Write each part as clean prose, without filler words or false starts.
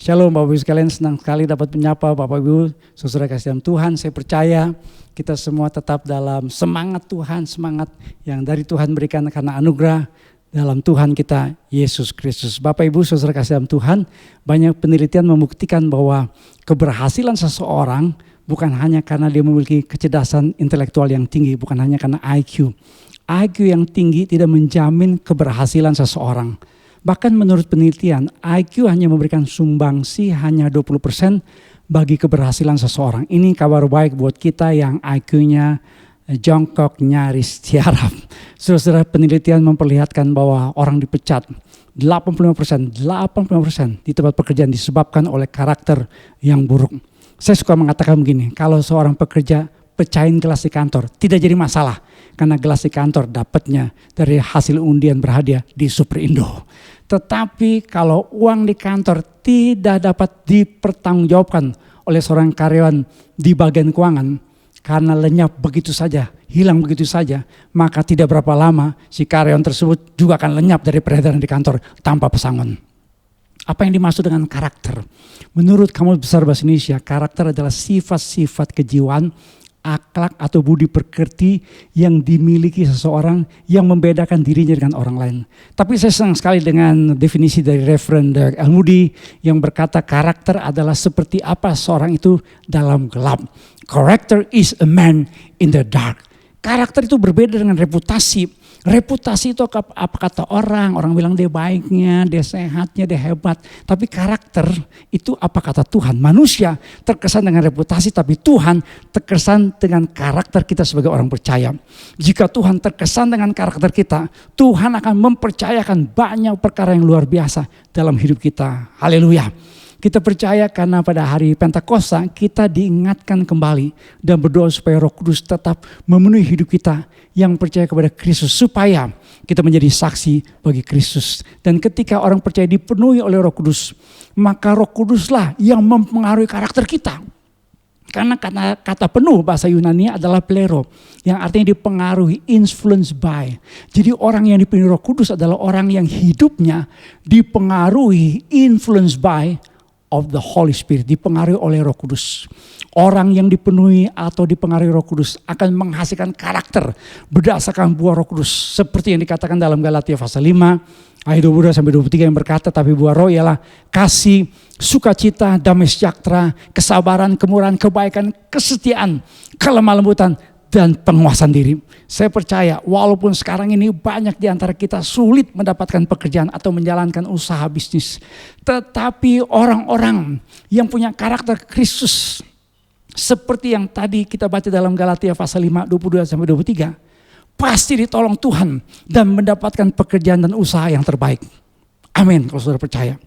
Shalom Bapak Ibu sekalian, senang sekali dapat menyapa Bapak Ibu, saudara kasih dalam Tuhan. Saya percaya kita semua tetap dalam semangat Tuhan, semangat yang dari Tuhan berikan karena anugerah dalam Tuhan kita Yesus Kristus. Bapak Ibu saudara kasih dalam Tuhan, banyak penelitian membuktikan bahwa keberhasilan seseorang bukan hanya karena dia memiliki kecerdasan intelektual yang tinggi, bukan hanya karena IQ. IQ yang tinggi tidak menjamin keberhasilan seseorang. Bahkan menurut penelitian, IQ hanya memberikan sumbangsi hanya 20% bagi keberhasilan seseorang. Ini kabar baik buat kita yang IQ-nya jongkok nyaris tiarap. Saudara, penelitian memperlihatkan bahwa orang dipecat 85% di tempat pekerjaan disebabkan oleh karakter yang buruk. Saya suka mengatakan begini, kalau seorang pekerja pecahin gelas di kantor, tidak jadi masalah. Karena gelas di kantor dapatnya dari hasil undian berhadiah di Superindo. Tetapi kalau uang di kantor tidak dapat dipertanggungjawabkan oleh seorang karyawan di bagian keuangan, karena lenyap begitu saja, hilang begitu saja, maka tidak berapa lama si karyawan tersebut juga akan lenyap dari peredaran di kantor tanpa pesangon. Apa yang dimaksud dengan karakter? Menurut Kamus Besar Bahasa Indonesia, karakter adalah sifat-sifat kejiwaan, akhlak atau budi pekerti yang dimiliki seseorang yang membedakan dirinya dengan orang lain. Tapi saya senang sekali dengan definisi dari Reverend Derek L. Moody yang berkata karakter adalah seperti apa seorang itu dalam gelap. Character is a man in the dark. Karakter itu berbeda dengan reputasi. Reputasi itu apa kata orang bilang dia baiknya, dia sehatnya, dia hebat. Tapi karakter itu apa kata Tuhan. Manusia terkesan dengan reputasi, tapi Tuhan terkesan dengan karakter kita sebagai orang percaya. Jika Tuhan terkesan dengan karakter kita, Tuhan akan mempercayakan banyak perkara yang luar biasa dalam hidup kita. Haleluya. Kita percaya karena pada hari Pentakosta kita diingatkan kembali dan berdoa supaya Roh Kudus tetap memenuhi hidup kita yang percaya kepada Kristus supaya kita menjadi saksi bagi Kristus. Dan ketika orang percaya dipenuhi oleh Roh Kudus, maka Roh Kuduslah yang mempengaruhi karakter kita. Karena kata penuh bahasa Yunani adalah plero, yang artinya dipengaruhi, influenced by. Jadi orang yang dipenuhi Roh Kudus adalah orang yang hidupnya dipengaruhi, influenced by of the Holy Spirit, dipengaruhi oleh Roh Kudus. Orang yang dipenuhi atau dipengaruhi Roh Kudus akan menghasilkan karakter berdasarkan buah Roh Kudus. Seperti yang dikatakan dalam Galatia pasal 5 ayat 22-23 yang berkata, tapi buah Roh ialah kasih, sukacita, damai sejahtera, kesabaran, kemurahan, kebaikan, kesetiaan, kelemah lembutan, dan penguasaan diri. Saya percaya walaupun sekarang ini banyak di antara kita sulit mendapatkan pekerjaan atau menjalankan usaha bisnis. Tetapi orang-orang yang punya karakter Kristus, seperti yang tadi kita baca dalam Galatia pasal 5, 22-23, pasti ditolong Tuhan dan mendapatkan pekerjaan dan usaha yang terbaik. Amin kalau saudara percaya.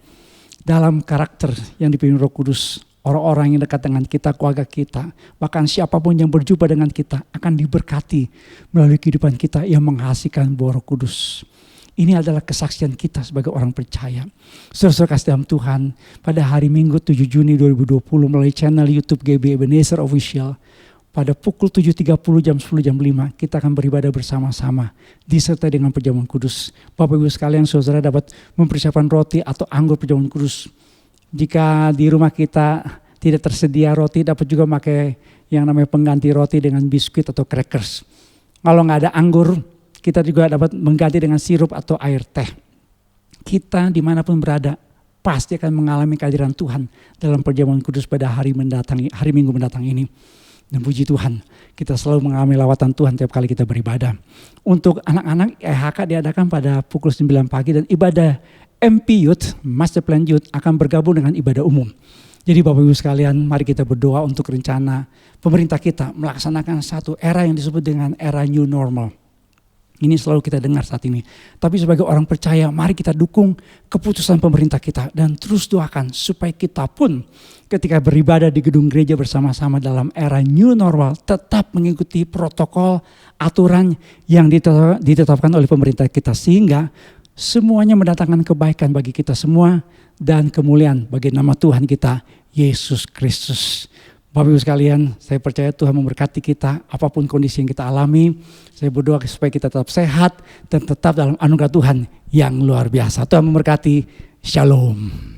Dalam karakter yang dipimpin Roh Kudus, orang-orang yang dekat dengan kita, keluarga kita, bahkan siapapun yang berjumpa dengan kita akan diberkati melalui kehidupan kita yang menghasilkan buah Roh Kudus. Ini adalah kesaksian kita sebagai orang percaya. Saudara-saudara kasih dalam Tuhan, pada hari Minggu 7 Juni 2020 melalui channel YouTube GB Ebenezer Official, pada pukul 7.30 jam 10 jam 5 kita akan beribadah bersama-sama disertai dengan perjamuan kudus. Bapak Ibu sekalian, saudara dapat mempersiapkan roti atau anggur perjamuan kudus. Jika di rumah kita tidak tersedia roti, dapat juga pakai yang namanya pengganti roti dengan biskuit atau crackers. Kalau nggak ada anggur, kita juga dapat mengganti dengan sirup atau air teh. Kita dimanapun berada, pasti akan mengalami kehadiran Tuhan dalam perjamuan kudus pada hari Minggu mendatang ini. Dan puji Tuhan, kita selalu mengalami lawatan Tuhan tiap kali kita beribadah. Untuk anak-anak, EHK diadakan pada pukul 9 pagi dan ibadah MP Youth, Master Plan Youth akan bergabung dengan ibadah umum. Jadi Bapak Ibu sekalian, mari kita berdoa untuk rencana pemerintah kita melaksanakan satu era yang disebut dengan era new normal. Ini selalu kita dengar saat ini. Tapi sebagai orang percaya, mari kita dukung keputusan pemerintah kita dan terus doakan supaya kita pun ketika beribadah di gedung gereja bersama-sama dalam era new normal tetap mengikuti protokol, aturan yang ditetapkan oleh pemerintah kita sehingga semuanya mendatangkan kebaikan bagi kita semua dan kemuliaan bagi nama Tuhan kita, Yesus Kristus. Bapak Ibu sekalian, saya percaya Tuhan memberkati kita apapun kondisi yang kita alami. Saya berdoa supaya kita tetap sehat dan tetap dalam anugerah Tuhan yang luar biasa. Tuhan memberkati. Shalom.